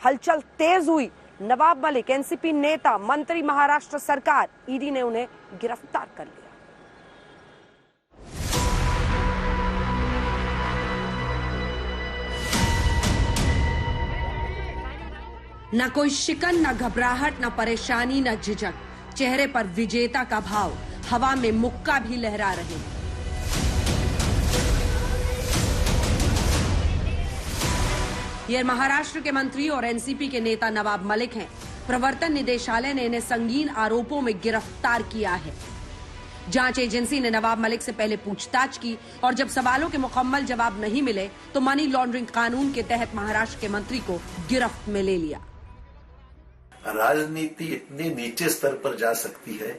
हलचल तेज हुई। नवाब मलिक एनसीपी नेता, मंत्री, महाराष्ट्र सरकार, ईडी ने उन्हें गिरफ्तार कर लिया। न कोई शिकन, न घबराहट, न परेशानी, न झिझक, चेहरे पर विजेता का भाव, हवा में मुक्का भी लहरा रहे। ये महाराष्ट्र के मंत्री और एनसीपी के नेता नवाब मलिक हैं। प्रवर्तन निदेशालय ने इन्हें संगीन आरोपों में गिरफ्तार किया है। जांच एजेंसी ने नवाब मलिक से पहले पूछताछ की और जब सवालों के मुकम्मल जवाब नहीं मिले तो मनी लॉन्ड्रिंग कानून के तहत महाराष्ट्र के मंत्री को गिरफ्त में ले लिया। राजनीति इतने नीचे स्तर पर जा सकती है,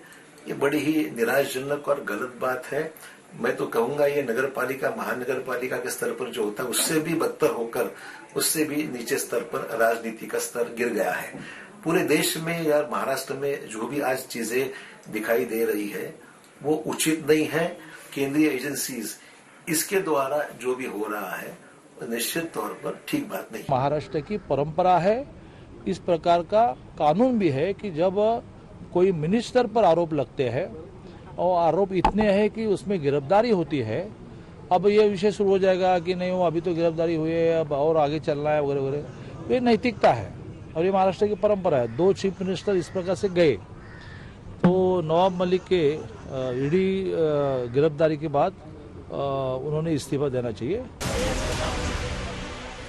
ये बड़ी ही निराशाजनक और गलत बात है। मैं तो कहूंगा ये नगरपालिका, महानगरपालिका के स्तर पर जो होता है उससे भी बदतर होकर, उससे भी नीचे स्तर पर राजनीति का स्तर गिर गया है। पूरे देश में या महाराष्ट्र में जो भी आज चीजें दिखाई दे रही है वो उचित नहीं है। केंद्रीय एजेंसीज इसके द्वारा जो भी हो रहा है निश्चित तौर पर ठीक बात नहीं। महाराष्ट्र की परंपरा है, इस प्रकार का कानून भी है कि जब कोई मिनिस्टर पर आरोप लगते हैं और आरोप इतने हैं कि उसमें गिरफ्तारी होती है, अब ये विषय शुरू हो जाएगा कि नहीं वो अभी तो गिरफ्तारी हुई है, अब और आगे चलना है वगैरह वगैरह। ये नैतिकता है और ये महाराष्ट्र की परंपरा है। 2 चीफ मिनिस्टर इस प्रकार से गए तो नवाब मलिक के ईडी गिरफ्तारी के बाद उन्होंने इस्तीफा देना चाहिए।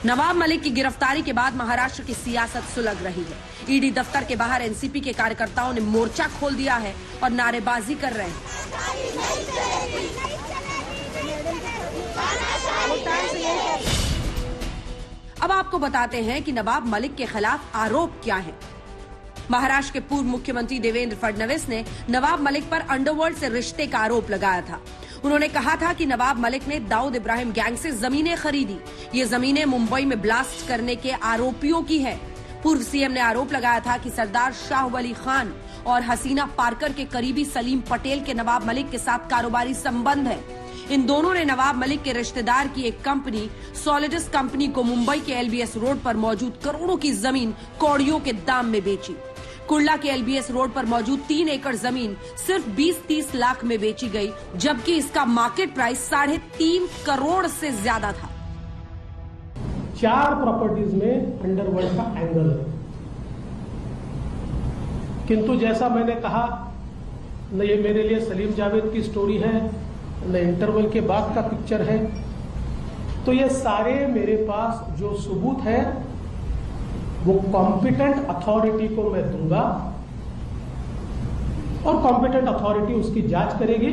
नवाब मलिक की गिरफ्तारी के बाद महाराष्ट्र की सियासत सुलग रही है। ईडी दफ्तर के बाहर एनसीपी के कार्यकर्ताओं ने मोर्चा खोल दिया है और नारेबाजी कर रहे हैं। अब आपको बताते हैं कि नवाब मलिक के खिलाफ आरोप क्या है। महाराष्ट्र के पूर्व मुख्यमंत्री देवेंद्र फडणवीस ने नवाब मलिक पर अंडरवर्ल्ड से रिश्ते का आरोप लगाया था। उन्होंने कहा था कि नवाब मलिक ने दाऊद इब्राहिम गैंग से जमीनें खरीदी। ये जमीनें मुंबई में ब्लास्ट करने के आरोपियों की है। पूर्व सीएम ने आरोप लगाया था कि सरदार शाह वली खान और हसीना पारकर के करीबी सलीम पटेल के नवाब मलिक के साथ कारोबारी संबंध है। इन दोनों ने नवाब मलिक के रिश्तेदार की एक कंपनी सॉलिडस कंपनी को मुंबई के एलबीएस रोड पर मौजूद करोड़ों की जमीन कौड़ियों के दाम में बेची। कुर्ला के एलबीएस रोड पर मौजूद 3 एकड़ जमीन सिर्फ 20-30 लाख में बेची गई, जबकि इसका मार्केट प्राइस 3.5 करोड़ से ज्यादा था। 4 प्रॉपर्टीज में अंडरवर्ल्ड का एंगल है, किंतु जैसा मैंने कहा न ये मेरे लिए सलीम जावेद की स्टोरी है न इंटरवल के बाद का पिक्चर है। तो ये सारे मेरे पास जो सबूत है वो कॉम्पिटेंट अथॉरिटी को मैं दूंगा और कॉम्पिटेंट अथॉरिटी उसकी जांच करेगी।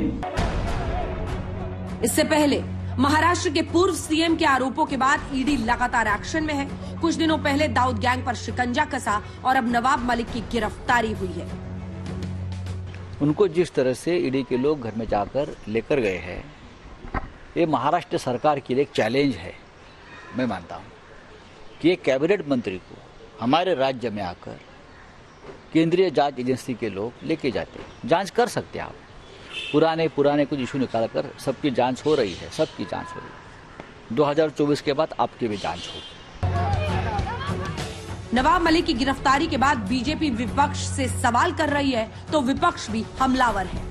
इससे पहले महाराष्ट्र के पूर्व सीएम के आरोपों के बाद ईडी लगातार एक्शन में है। कुछ दिनों पहले दाऊद गैंग पर शिकंजा कसा और अब नवाब मलिक की गिरफ्तारी हुई है। उनको जिस तरह से ईडी के लोग घर में जाकर लेकर गए हैं, ये महाराष्ट्र सरकार के लिए एक चैलेंज है। मैं मानता हूँ कि एक कैबिनेट मंत्री को हमारे राज्य में आकर केंद्रीय जांच एजेंसी के लोग लेके जाते, जांच कर सकते हैं आप। पुराने कुछ इशू निकाल कर सबकी जांच हो रही है, सबकी जांच हो रही है। 2024 के बाद आपकी भी जांच होगी। नवाब मलिक की गिरफ्तारी के बाद बीजेपी विपक्ष से सवाल कर रही है तो विपक्ष भी हमलावर है।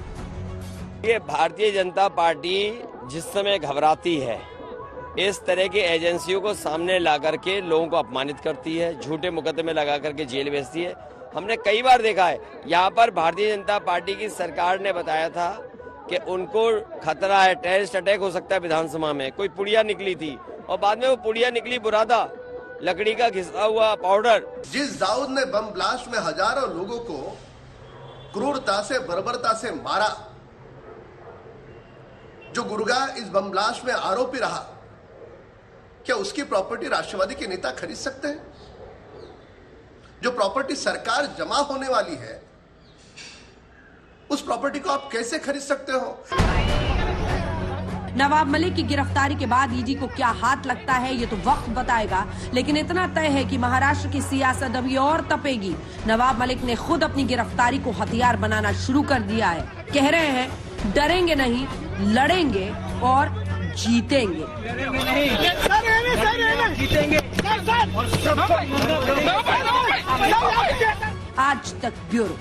ये भारतीय जनता पार्टी जिस समय घबराती है, इस तरह की एजेंसियों को सामने ला करके लोगों को अपमानित करती है, झूठे मुकदमे लगा करके जेल भेजती है। हमने कई बार देखा है, यहाँ पर भारतीय जनता पार्टी की सरकार ने बताया था कि उनको खतरा है, टेररिस्ट अटैक हो सकता है विधानसभा में। कोई पुड़िया निकली थी और बाद में वो पुड़िया निकली बुरादा, लकड़ी का घिसा हुआ पाउडर। जिस दाऊद ने बम ब्लास्ट में हजारों लोगों को क्रूरता से, बर्बरता से मारा, जो गुरगांव इस बम ब्लास्ट में आरोपी रहा, क्या उसकी प्रॉपर्टी राष्ट्रवादी के नेता खरीद सकते हैं? जो प्रॉपर्टी सरकार जमा होने वाली है, उस प्रॉपर्टी को आप कैसे खरीद सकते हो? नवाब मलिक की गिरफ्तारी के बाद ईडी को क्या हाथ लगता है ये तो वक्त बताएगा, लेकिन इतना तय है कि महाराष्ट्र की सियासत अभी और तपेगी। नवाब मलिक ने खुद अपनी गिरफ्तारी को हथियार बनाना शुरू कर दिया है। कह रहे हैं डरेंगे नहीं, लड़ेंगे और जीतेंगे। आज तक ब्यूरो।